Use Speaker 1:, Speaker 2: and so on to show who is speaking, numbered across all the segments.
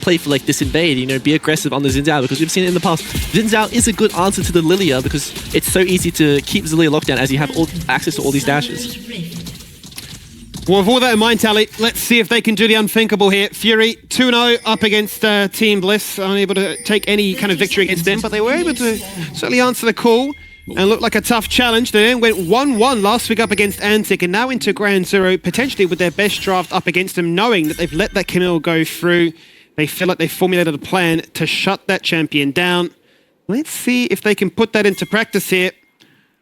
Speaker 1: play for like this invade, you know, be aggressive on the Xin Zhao, because we've seen it in the past. Xin Zhao is a good answer to the Lilia because it's so easy to keep Lilia locked down as you have access to all these dashes.
Speaker 2: Well, with all that in mind, Tally, let's see if they can do the unthinkable here. Fury 2-0 up against Team Bliss, unable to take any kind of victory against them, but they were able to certainly answer the call and look like a tough challenge. They then went 1-1 last week up against Antic, and now into Ground Zero, potentially with their best draft up against them, knowing that they've let that Camille go through. They feel like they've formulated a plan to shut that champion down. Let's see if they can put that into practice here,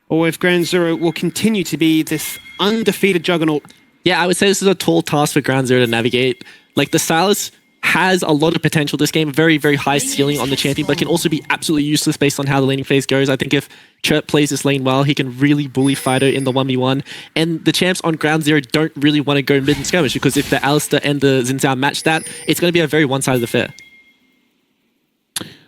Speaker 2: or if Ground Zero will continue to be this undefeated juggernaut.
Speaker 1: Yeah, I would say this is a tall task for Ground Zero to navigate. Like, the Sylas has a lot of potential this game, very, very high ceiling on the champion, but can also be absolutely useless based on how the laning phase goes. I think if Chirp plays this lane well, he can really bully Fido in the 1v1. And the champs on Ground Zero don't really want to go mid and skirmish, because if the Alistar and the Xin Zhao match that, it's going to be a very one-sided affair.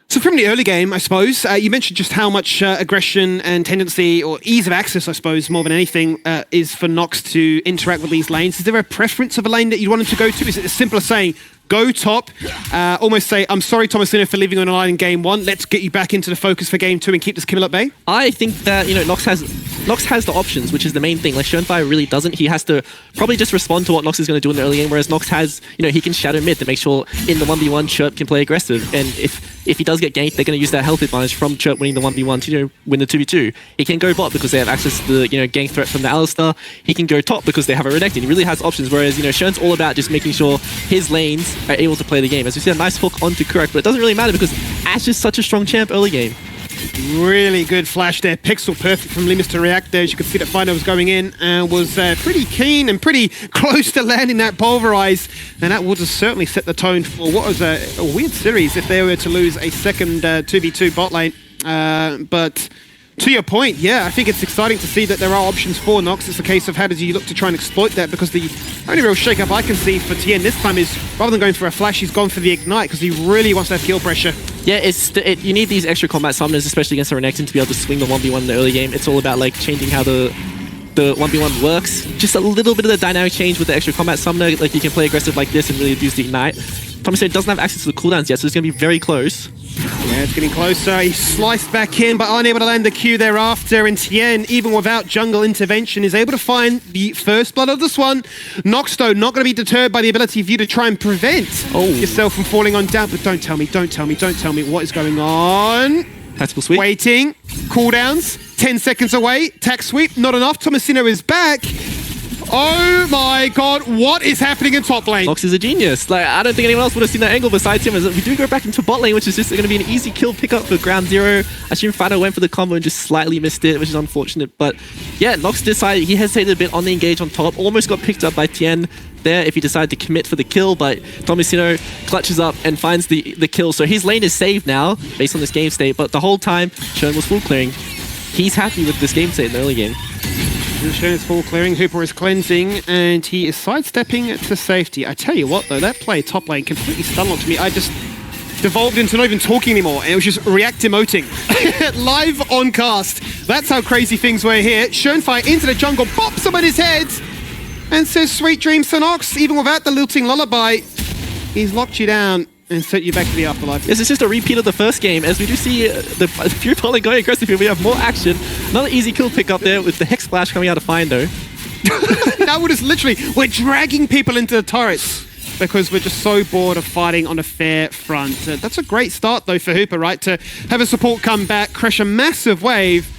Speaker 2: So from the early game, I suppose, you mentioned just how much aggression and tendency, or ease of access, I suppose, more than anything, is for Nox to interact with these lanes. Is there a preference of a lane that you want him to go to? Is it as simple as saying, go top, almost say, I'm sorry, Tomasino, for leaving on a line in game 1. Let's get you back into the focus for game 2 and keep this Camille at bay? I
Speaker 1: think that, you know, Nox has the options, which is the main thing. Like, Schoenfire really doesn't. He has to probably just respond to what Nox is going to do in the early game, whereas Nox has, you know, he can shadow mid to make sure in the 1v1 Chirp can play aggressive. And if he does get ganked, they're going to use that health advantage from Chirp winning the 1v1 to, you know, win the 2v2. He can go bot because they have access to the, you know, gank threat from the Alistar. He can go top because they have a Renekton. He really has options, whereas, you know, Schoen's all about just making sure his lanes are able to play the game. As we see a nice hook onto Kurak, but it doesn't really matter because Ashe is such a strong champ early game.
Speaker 2: Really good flash there. Pixel perfect from Limus to react there. As you could see that Fido was going in and was pretty keen and pretty close to landing that Pulverize. And that would have certainly set the tone for what was a weird series if they were to lose a second 2v2 bot lane. But to your point, yeah, I think it's exciting to see that there are options for Nox. It's a case of how does he look to try and exploit that, because the only real shake-up I can see for Tien this time is, rather than going for a flash, he's gone for the Ignite, because he really wants that kill pressure. Yeah, you need these extra combat summoners, especially against a Renekton, to be able to swing the 1v1 in the early game. It's all about like changing how the 1v1 works. Just a little bit of the dynamic change with the extra combat summoner. Like, you can play aggressive like this and really abuse the Ignite. Tomasino doesn't have access to the cooldowns yet, so it's going to be very close. Yeah, it's getting closer. He sliced back in, but unable to land the Q thereafter. And Tien, even without jungle intervention, is able to find the first blood of this one. Nox, though, not going to be deterred by the ability of you to try and prevent yourself from falling on down. But don't tell me what is going on. Tactical sweep. Waiting. Cooldowns. 10 seconds away. Tac sweep. Not enough. Tomasino is back. Oh my god, what is happening in top lane? Nox is a genius. Like, I don't think anyone else would have seen that angle besides him. As we do go back into bot lane, which is just going to be an easy kill pickup for Ground Zero. I assume Fido went for the combo and just slightly missed it, which is unfortunate. But yeah, Nox decided, he hesitated a bit on the engage on top. Almost got picked up by Tien there if he decided to commit for the kill, but Tomasino clutches up and finds the kill. So his lane is saved now, based on this game state. But the whole time, Schoen was full clearing. He's happy with this game state in the early game. Schoen is full clearing, Hooper is cleansing, and he is sidestepping to safety. I tell you what though, that play top lane completely stunlocked me. I just devolved into not even talking anymore, and it was just react emoting. Live on cast. That's how crazy things were here. Schoenfire into the jungle, bops him on his head, and says sweet dreams to Nox. Even without the lilting lullaby, he's locked you down and sent you back to the afterlife. This is just a repeat of the first game, as we do see the Fury Polling going aggressive here. We have more action. Another easy kill pick up there with the Hex Splash coming out of Findo. That would just literally, we're dragging people into the turrets because we're just so bored of fighting on a fair front. That's a great start though for Hooper, right? To have a support come back, crash a massive wave,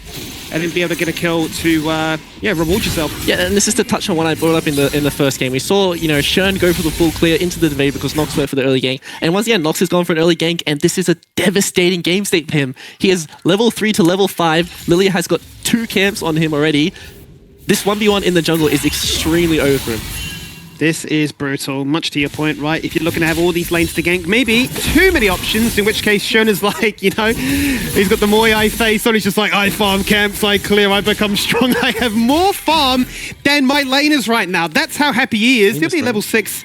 Speaker 2: and then be able to get a kill to, reward yourself. Yeah, and this is to touch on what I brought up in the first game. We saw, you know, Schoen go for the full clear into the invade because Nox went for the early gank. And once again, Nox has gone for an early gank, and this is a devastating game state for him. He is level 3 to level 5. Lilia has got 2 camps on him already. This 1v1 in the jungle is extremely over for him. This is brutal, much to your point, right? If you're looking to have all these lanes to gank, maybe too many options, in which case Schoen is like, you know, he's got the Moyai face on, he's just like, I farm camps, I clear, I become strong, I have more farm than my laners right now. That's how happy he is. He'll be level 6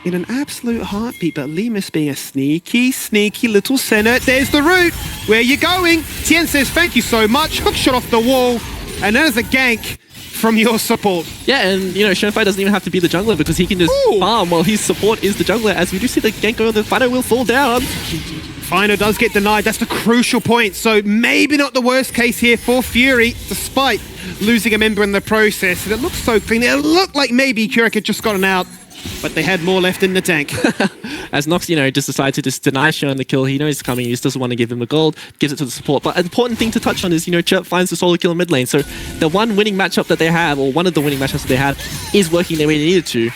Speaker 2: in an absolute heartbeat, but Limus being a sneaky little sinner. There's the route. Where you going? Tien says, thank you so much. Hook shot off the wall, and there's a gank from your support.
Speaker 1: Yeah, and you know, Shunfire doesn't even have to be the jungler because he can just farm while his support is the jungler. As we do see the gank going, the Fido will fall down.
Speaker 2: Fido does get denied. That's the crucial point. So maybe not the worst case here for Fury, despite losing a member in the process. And it looks so clean. It looked like maybe Kurek had just gotten out, but they had more left in the tank.
Speaker 1: As Nox, you know, just decided to just deny Shun the kill. He knows it's coming. He just doesn't want to give him the gold. Gives it to the support. But an important thing to touch on is, you know, Chirp finds the solo kill in mid lane. So the one winning matchup that they have, or one of the winning matchups that they have, is working the way they needed to.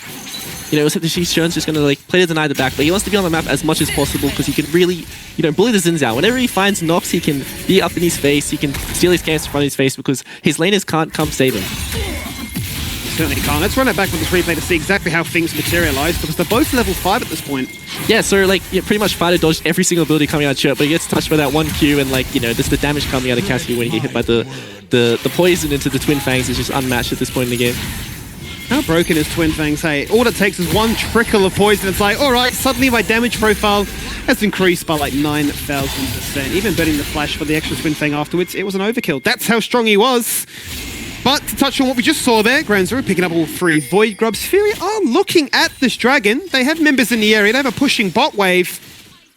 Speaker 1: You know, except that Shun's just going to like play to deny the back, but he wants to be on the map as much as possible because he can really, you know, bully the Zins out. Whenever he finds Nox, he can be up in his face. He can steal his camps in front of his face because his laners can't come save him.
Speaker 2: Certainly can't. Let's run it back with this replay to see exactly how things materialize because they're both level 5 at this point.
Speaker 1: Yeah, so like pretty much Fido dodged every single ability coming out of Chirp, but he gets touched by that one Q and like, you know, just the damage coming out of Cassidy when he get hit by the poison into the Twin Fangs is just unmatched at this point in the game.
Speaker 2: How broken is Twin Fangs? Hey, all it takes is one trickle of poison. It's like, all right, suddenly my damage profile has increased by like 9,000%. Even burning the flash for the extra Twin Fang afterwards, it was an overkill. That's how strong he was. But to touch on what we just saw there, GranZero picking up all 3 Void Grubs. Fury are looking at this dragon. They have members in the area. They have a pushing bot wave,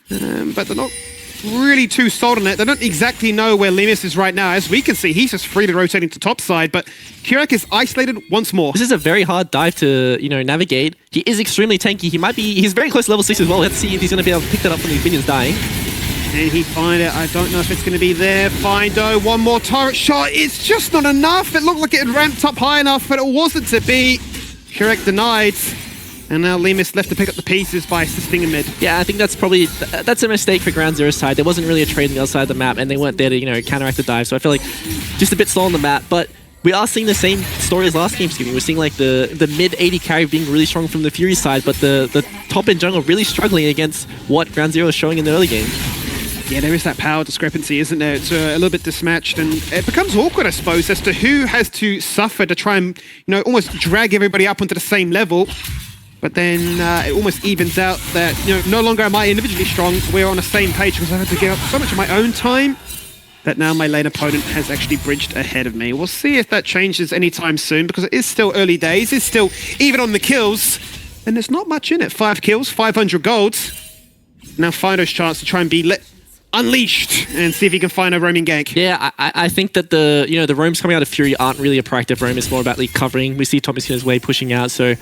Speaker 2: but they're not really too sold on it. They don't exactly know where Limus is right now. As we can see, he's just freely rotating to top side, but Kurek is isolated once more.
Speaker 1: This is a very hard dive to, you know, navigate. He is extremely tanky. He's very close to level 6 as well. Let's see if he's going to be able to pick that up from these minions dying.
Speaker 2: And he find it. I don't know if it's going to be there. Findo, one more turret shot. It's just not enough. It looked like it had ramped up high enough, but it wasn't to be. Kurek denied. And now Limus left to pick up the pieces by assisting in mid.
Speaker 1: Yeah, I think that's probably a mistake for GranZero's side. There wasn't really a trade on the other side of the map, and they weren't there to, you know, counteract the dive. So I feel like just a bit slow on the map, but we are seeing the same story as last game. We're seeing like the mid 80 carry being really strong from the Fury side, but the top end jungle really struggling against what GranZero is showing in the early game.
Speaker 2: Yeah, there is that power discrepancy, isn't there? It's a little bit mismatched, and it becomes awkward, I suppose, as to who has to suffer to try and, you know, almost drag everybody up onto the same level. But then it almost evens out that, you know, no longer am I individually strong, we're on the same page because I have to give up so much of my own time that now my lane opponent has actually bridged ahead of me. We'll see if that changes anytime soon because it is still early days. It's still, even on the kills, and there's not much in it. 5 kills, 500 golds. Now Fido's chance to try and be unleashed and see if he can find a roaming gank.
Speaker 1: Yeah, I think that the roams coming out of Fury aren't really a proactive roam. It's more about like covering. We see Thomas in his way pushing out, so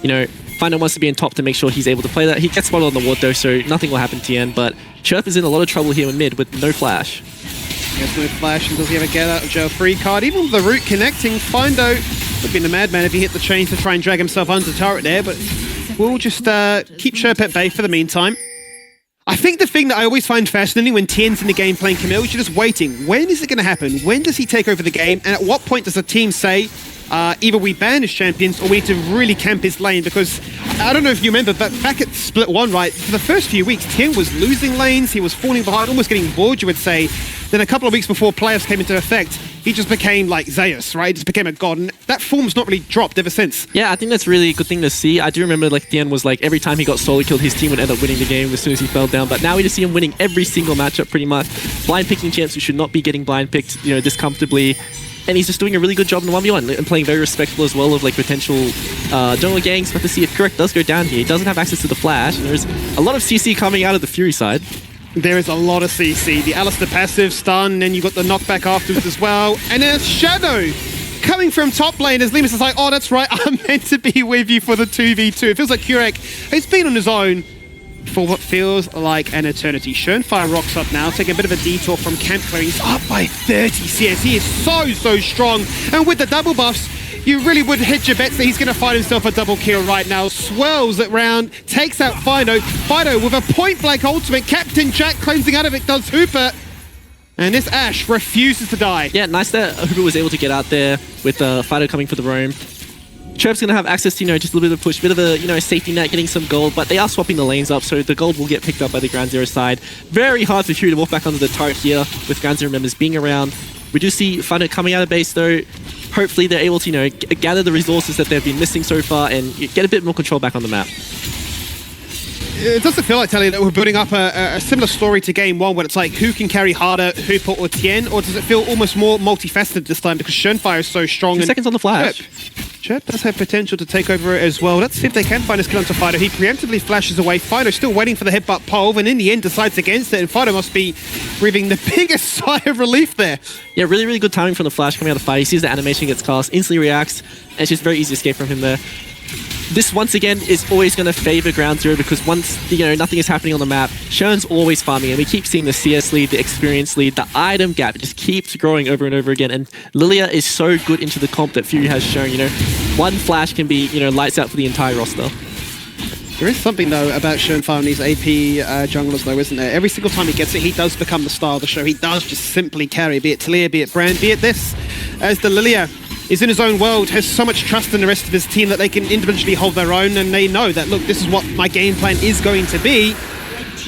Speaker 1: you know, Findo wants to be in top to make sure he's able to play that. He gets spotted on the ward though, so nothing will happen to Tien, but Chirp is in a lot of trouble here in mid with no flash.
Speaker 2: Yes, no flash, and does he have a get out of jail free card? Even with the root connecting, Findo would have been a madman if he hit the chains to try and drag himself under the turret there, but we'll just keep Chirp at bay for the meantime. I think the thing that I always find fascinating when Tien's in the game playing Camille is you're just waiting. When is it going to happen? When does he take over the game? And at what point does the team say, either we ban his champions or we need to really camp his lane? Because I don't know if you remember, but back at Split 1, right, for the first few weeks, Tien was losing lanes, he was falling behind, almost getting bored, you would say. Then a couple of weeks before playoffs came into effect, he just became like Zeus, right? He just became a god, and that form's not really dropped ever since.
Speaker 1: Yeah, I think that's really a good thing to see. I do remember like Tien was like every time he got solo killed, his team would end up winning the game as soon as he fell down. But now we just see him winning every single matchup pretty much. Blind picking champs who should not be getting blind picked, you know, this comfortably. And he's just doing a really good job in the 1v1 and playing very respectful as well of like potential jungle ganks. But to see if Kurek does go down here, he doesn't have access to the flash. And there's a lot of CC coming out of the Fury side.
Speaker 2: There is a lot of CC. The Alistair passive stun, and then you got the knockback afterwards as well. And then Shadow coming from top lane as Limus is like, oh, that's right, I'm meant to be with you for the 2v2. It feels like Kurek has been on his own for what feels like an eternity. Shunfire rocks up now, taking a bit of a detour from camp where he's up by 30 CS. He is so strong. And with the double buffs, you really would hedge your bets that he's going to find himself a double kill right now. Swirls it round, takes out Fido. Fido with a point-blank ultimate. Captain Jack cleansing out of it, does Hooper. And this Ashe refuses to die.
Speaker 1: Yeah, nice that Hooper was able to get out there with Fido coming for the roam. Chirp's going to have access to, you know, just a little bit of push, bit of a, you know, safety net, getting some gold, but they are swapping the lanes up, so the gold will get picked up by the GranZero side. Very hard for Fury to walk back onto the turret here with GranZero members being around. We do see Fido coming out of base though. Hopefully they're able to, you know, gather the resources that they've been missing so far and get a bit more control back on the map.
Speaker 2: It doesn't feel like, Telly, that we're building up a similar story to game one, where it's like, who can carry harder, Hooper or Tien? Or does it feel almost more multifaceted this time because Schönfire is so strong?
Speaker 1: 2 seconds on the flash.
Speaker 2: Chirp does have potential to take over it as well. Let's see if they can find his kill onto Fido. He preemptively flashes away. Fido still waiting for the headbutt pole, and in the end decides against it. And Fido must be breathing the biggest sigh of relief there.
Speaker 1: Yeah, really, really good timing from the flash coming out of the fight. He sees the animation gets cast, instantly reacts, and it's just very easy escape from him there. This, once again, is always going to favor Ground Zero because once, nothing is happening on the map, Shern's always farming, and we keep seeing the CS lead, the experience lead, the item gap. It just keeps growing over and over again, and Lilia is so good into the comp that Fury has shown, one flash can be, lights out for the entire roster.
Speaker 2: There is something, though, about Schönfire and these AP junglers, though, isn't there? Every single time he gets it, he does become the star of the show. He does just simply carry, be it Talia, be it Brand, be it this, as the Lilia is in his own world, has so much trust in the rest of his team that they can individually hold their own, and they know that, look, this is what my game plan is going to be.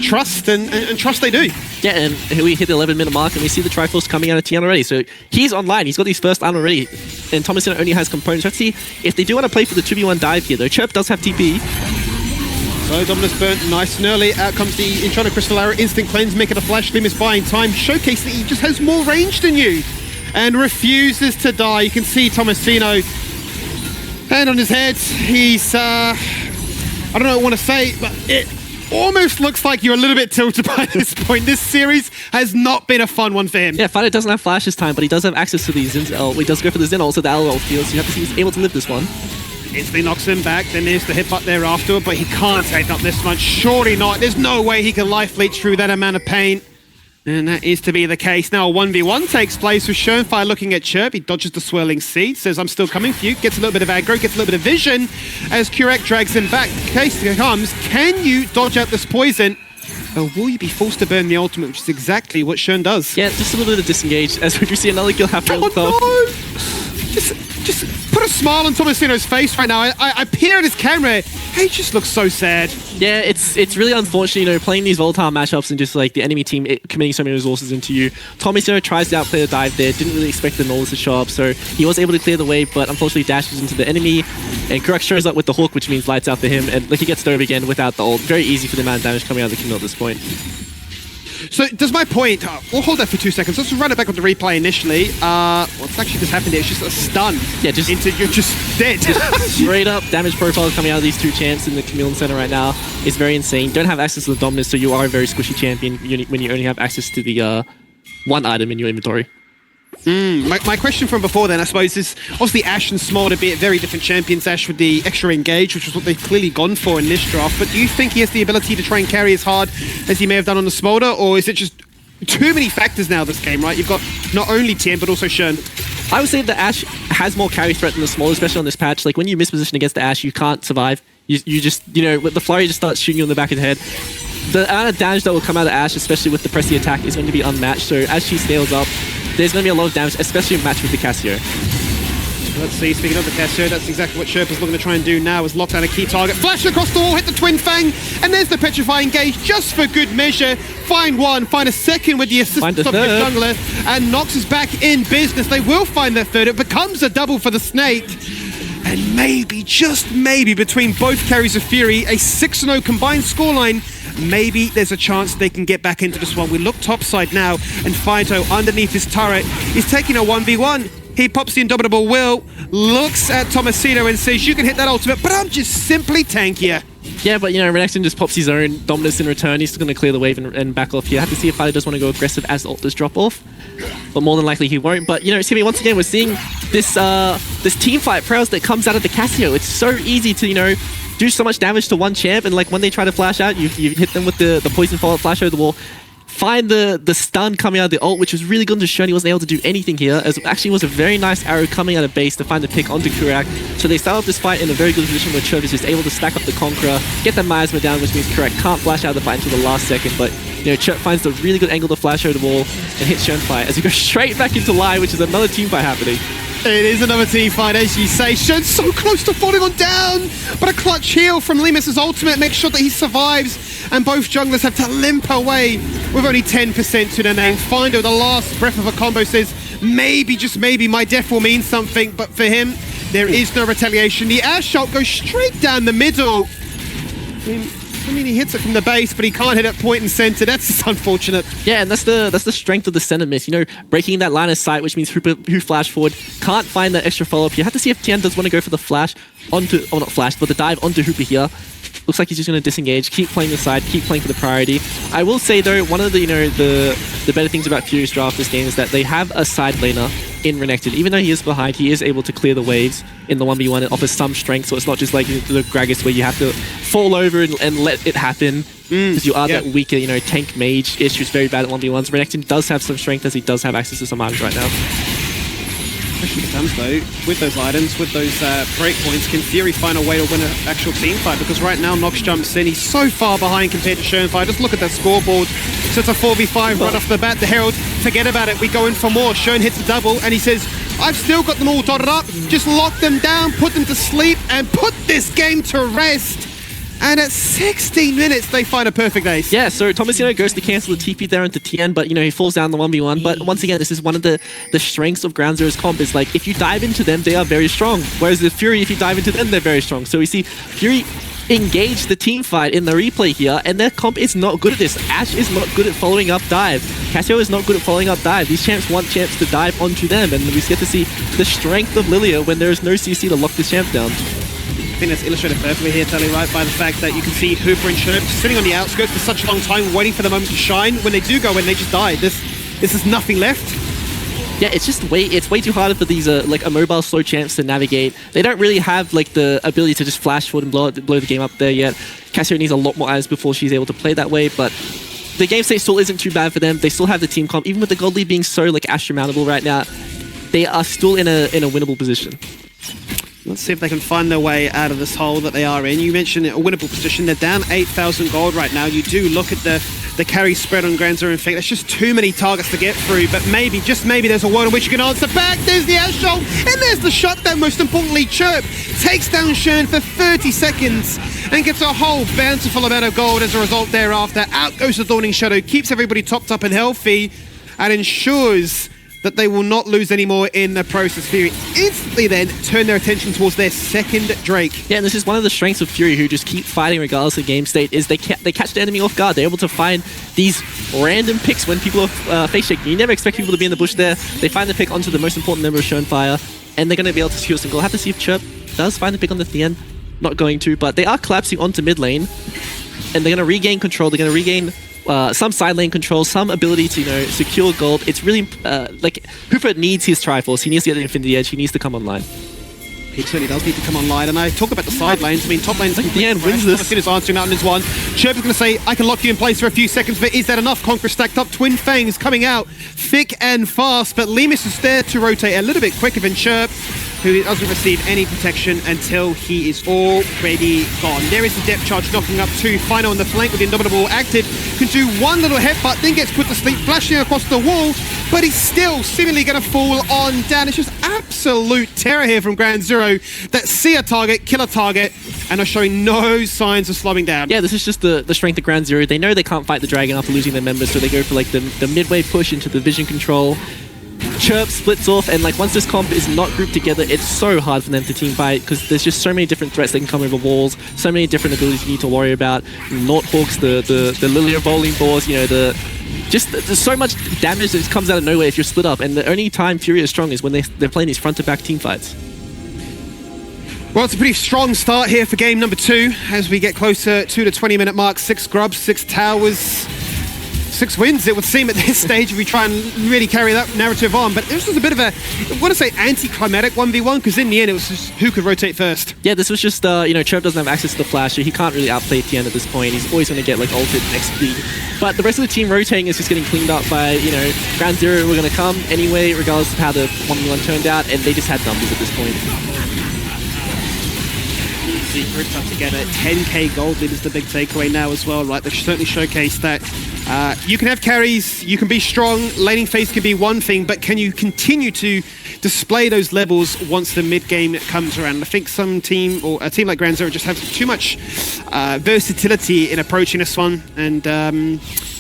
Speaker 2: Trust, and trust they do.
Speaker 1: Yeah, and we hit the 11-minute mark, and we see the Triforce coming out of Tian already. So he's online. He's got his first item already. And Thomason only has components. Let's see if they do want to play for the 2v1 dive here, though. Chirp does have TP.
Speaker 2: So Dominus burnt nice and early. Out comes the Inferno Crystal Arrow. Instant cleanse, making a flash. Lim is buying time. Showcase that he just has more range than you. And refuses to die. You can see Tomasino hand on his head. He's, I don't know what I want to say, but it almost looks like you're a little bit tilted by this point. This series has not been a fun one for him.
Speaker 1: Yeah, Fido doesn't have flash this time, but he does have access to the Zin's ult. He does go for the Zen ult, so the LOL field, so you have to see if he's able to live this one.
Speaker 2: Instantly knocks him back, then there's the hitbutt thereafter, but he can't take up this much. Surely not. There's no way he can life leech through that amount of pain. And that is to be the case. Now a 1v1 takes place with Schönfire looking at Chirp. He dodges the swirling seed, says, I'm still coming for you. Gets a little bit of aggro, gets a little bit of vision as Kurek drags him back. Case comes, can you dodge out this poison? Or will you be forced to burn the ultimate, which is exactly what Schön does.
Speaker 1: Yeah, just a little bit of disengage as we see another kill happen on the top.
Speaker 2: No! Just put a smile on Tomasino's face right now. I peer at his camera. He just looks so sad.
Speaker 1: Yeah, it's really unfortunate, playing these volatile matchups and just like the enemy team committing so many resources into you. Tomasino tries to outplay the dive there, didn't really expect the Knowles to show up, so he was able to clear the way, but unfortunately dashes into the enemy, and Kurek shows up with the hook, which means lights out for him, and like he gets dove again without the ult. Very easy for the amount of damage coming out of the Kindle at this point.
Speaker 2: So does my point, we'll hold that for 2 seconds. Let's run it back on the replay initially. What's actually just happened here? It's just a stun.
Speaker 1: Yeah, just
Speaker 2: into you're just dead.
Speaker 1: Straight up damage profile coming out of these two champs in the Chameleon Center right now is very insane. Don't have access to the Dominus, so you are a very squishy champion when you only have access to the one item in your inventory.
Speaker 2: My question from before then, I suppose, is obviously Ashe and Smolder be very different champions. Ashe with the extra engage, which is what they've clearly gone for in this draft. But do you think he has the ability to try and carry as hard as he may have done on the Smolder, or is it just too many factors now this game, right? You've got not only Tien, but also Schön.
Speaker 1: I would say that Ashe has more carry threat than the Smolder, especially on this patch. Like, when you misposition against the Ashe, you can't survive. You just, with the flurry just starts shooting you in the back of the head. The amount of damage that will come out of Ashe, especially with the pressy attack, is going to be unmatched. So as she scales up, there's going to be a lot of damage, especially matched with the Cassio.
Speaker 2: Let's see, speaking of the Cassio, that's exactly what Sherpa's looking to try and do now, is lock down a key target. Flash across the wall, hit the Twin Fang, and there's the Petrifying Gauge, just for good measure. Find one, find a second with the assistance of the jungler, and Nox is back in business. They will find their third. It becomes a double for the Snake. And maybe, just maybe, between both carries of Fury, a 6-0 combined scoreline, maybe there's a chance they can get back into this one. We look topside now, and Fido, underneath his turret, is taking a 1v1. He pops the Indomitable Will, looks at Tomasino and says, you can hit that ultimate, but I'm just simply tankier.
Speaker 1: Yeah, but Renekton just pops his own Dominus in return. He's going to clear the wave and back off here. I have to see if Fido does want to go aggressive as the ult does drop off. But more than likely he won't. But, Timmy, once again, we're seeing this this team fight prowess that comes out of the Cassio. It's so easy to, do so much damage to one champ, and like when they try to flash out, you hit them with the poison follow flash over the wall. Find the stun coming out of the ult, which was really good to show. He wasn't able to do anything here, as it actually was a very nice arrow coming out of base to find the pick onto Kurek. So they start off this fight in a very good position where Chirp is just able to stack up the Conqueror, get the miasma down, which means Kurek can't flash out of the fight until the last second. But Chirp finds the really good angle to flash over the wall and hit Schönfire as he goes straight back into line, which is another team fight happening.
Speaker 2: It is another team fight, as you say. Schön's so close to falling on down, but a clutch heal from Lemus's ultimate makes sure that he survives, and both junglers have to limp away with only 10% to their name. Findo, the last breath of a combo, says, maybe, just maybe, my death will mean something, but for him, there is no retaliation. The Ashe shot goes straight down the middle. I mean, he hits it from the base, but he can't hit it point and center. That's just unfortunate.
Speaker 1: Yeah, and that's the strength of the center miss. You know, breaking that line of sight, which means who flash forward can't find that extra follow-up. You have to see if Tian does want to go for the flash onto, or not flash, but the dive onto Hooper here. Looks like he's just going to disengage, keep playing the side, keep playing for the priority. I will say though, one of the the better things about Fury's draft this game is that they have a side laner in Renekton. Even though he is behind, he is able to clear the waves in the 1v1 and offers some strength, so it's not just like the Gragas where you have to fall over and let it happen. Because you are that weaker, tank mage-ish who's very bad at 1v1s. Renekton does have some strength as he does have access to some items right now.
Speaker 2: Question becomes though, with those items, with those breakpoints, can Fury find a way to win an actual team fight? Because right now Nox jumps in, he's so far behind compared to Shoenfire. Just look at that scoreboard. So it's a 4v5 right off the bat. The Herald, forget about it, we go in for more. Shoen hits a double and he says, I've still got them all dotted up. Just lock them down, put them to sleep, and put this game to rest. And at 16 minutes, they find a perfect ace.
Speaker 1: Yeah, so Tomasino goes to cancel the TP there into Tien, but he falls down the 1v1. But once again, this is one of the strengths of Ground Zero's comp is like, if you dive into them, they are very strong. Whereas the Fury, if you dive into them, they're very strong. So we see Fury engage the team fight in the replay here, and their comp is not good at this. Ashe is not good at following up dive. Cassio is not good at following up dive. These champs want champs to dive onto them, and we get to see the strength of Lilia when there is no CC to lock this champ down.
Speaker 2: I think that's illustrated perfectly here, Telly, right, by the fact that you can see Hooper and Chirp sitting on the outskirts for such a long time, waiting for the moment to shine. When they do go in, they just die. This is nothing left.
Speaker 1: Yeah, it's way too hard for these like a mobile slow champs to navigate. They don't really have like the ability to just flash forward and blow the game up there yet. Cassio needs a lot more items before she's able to play that way, but the game state still isn't too bad for them. They still have the team comp, even with the gold lead being so like astronomical right now. They are still in a winnable position.
Speaker 2: Let's see if they can find their way out of this hole that they are in. You mentioned a winnable position. They're down 8,000 gold right now. You do look at the carry spread on Ground Zero. In fact, there's just too many targets to get through. But maybe, just maybe, there's a world in which you can answer back. There's the Ashe ult, and there's the shutdown. Most importantly, Chirp takes down Shoen for 30 seconds and gets a whole bountiful amount of gold as a result thereafter. Out goes the Dawning Shadow, keeps everybody topped up and healthy, and ensures that they will not lose anymore in the process. Fury instantly then turn their attention towards their second Drake.
Speaker 1: Yeah, and this is one of the strengths of Fury, who just keep fighting regardless of game state, is they catch the enemy off guard. They're able to find these random picks when people are face checking. You never expect people to be in the bush there. They find the pick onto the most important member of Shoenfire, and they're going to be able to secure some goal. Have to see if Chirp does find the pick on the Thien. Not going to, but they are collapsing onto mid lane, and they're going to regain control. They're going to regain some side lane control, some ability to secure gold. It's really like Hooper needs his Triforce. He needs to get the Infinity Edge. He needs to come online.
Speaker 2: He certainly does need to come online. And I talk about the side lanes. I mean, top lanes.
Speaker 1: Like the end wins this.
Speaker 2: Thomasino's answering out in his one. Chirp is going to say, I can lock you in place for a few seconds, but is that enough? Conqueror stacked up. Twin Fangs coming out thick and fast, but Lemus is there to rotate a little bit quicker than Chirp, who doesn't receive any protection until he is already gone. There is the depth charge knocking up to Final on the flank with the Indomitable active. Can do one little headbutt, then gets put to sleep, flashing across the wall, but he's still seemingly going to fall on down. It's just absolute terror here from Ground Zero that see a target, kill a target, and are showing no signs of slowing down.
Speaker 1: Yeah, this is just the strength of Ground Zero. They know they can't fight the dragon after losing their members, so they go for like the midway push into the vision control. Chirp splits off, and like once this comp is not grouped together, it's so hard for them to team fight because there's just so many different threats that can come over walls, so many different abilities you need to worry about. Nighthawks, the Lilia bowling balls, there's so much damage that comes out of nowhere if you're split up, and the only time Fury is strong is when they're playing these front-to-back team fights.
Speaker 2: Well, it's a pretty strong start here for game number 2 as we get closer to the 20-minute mark. 6 grubs, 6 towers, 6 wins, it would seem, at this stage, if we try and really carry that narrative on. But this was a bit of a, I want to say, anticlimactic 1v1, because in the end, it was just who could rotate first. Yeah,
Speaker 1: this was just, Chirp doesn't have access to the flash, so he can't really outplay Tien at this point. He's always going to get, like, ulted next speed. But the rest of the team rotating is just getting cleaned up by, Ground Zero were going to come anyway, regardless of how the 1v1 turned out, and they just had numbers at this point.
Speaker 2: Secrets up together. 10k gold lead is the big takeaway now as well, right? They've certainly showcased that you can have carries, you can be strong, laning phase can be one thing, but can you continue to display those levels once the mid game comes around? I think some team, or a team like Ground Zero, just has too much versatility in approaching this one, and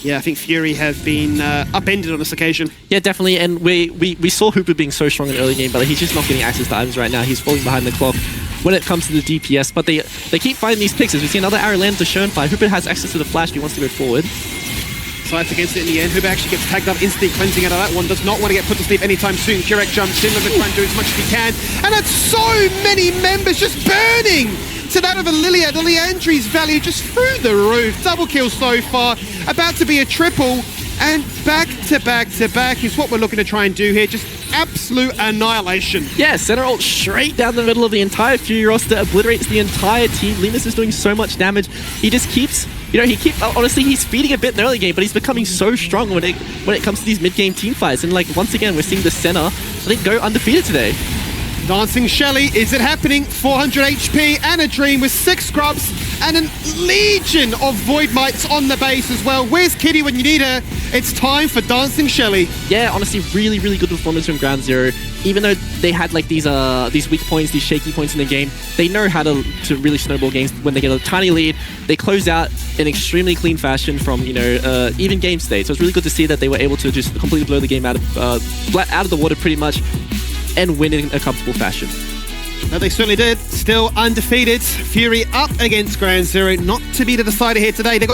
Speaker 2: yeah, I think Fury have been upended on this occasion.
Speaker 1: Yeah, definitely, and we saw Hooper being so strong in the early game, but he's just not getting access to items right now. He's falling behind the clock. when it comes to the DPS, but they keep finding these picks. As we see another arrow land to Schoenfire. Hooper has access to the flash, he wants to go forward.
Speaker 2: Sights against it in the end. Hooper actually gets tagged up, instantly cleansing out of that one. Does not want to get put to sleep anytime soon. Kirek jumps in, Lilith trying to do as much as he can. And that's so many members just burning to that of a Lilia. The Leandri's value just through the roof. Double kill so far. About to be a triple. And back to back to back is what we're looking to try and do here. Just absolute annihilation.
Speaker 1: Yeah, center ult straight down the middle of the entire Fury roster, obliterates the entire team. Limus is doing so much damage. He just keeps, honestly, he's feeding a bit in the early game, but he's becoming so strong when it comes to these mid-game team fights. And like, once again, we're seeing the center, I think, go undefeated today.
Speaker 2: Dancing Shelly, is it happening? 400 HP and a Dream with 6 scrubs and a legion of Void Mites on the base as well. Where's Kitty when you need her? It's time for Dancing Shelly.
Speaker 1: Yeah, honestly, really, really good performance from Ground Zero. Even though they had like these weak points, these shaky points in the game, they know how to really snowball games when they get a tiny lead. They close out in extremely clean fashion from, even game state. So it's really good to see that they were able to just completely blow the game out of the water pretty much and win in a comfortable fashion.
Speaker 2: No, they certainly did. Still undefeated. Fury up against Ground Zero. Not to be the decider here today. They got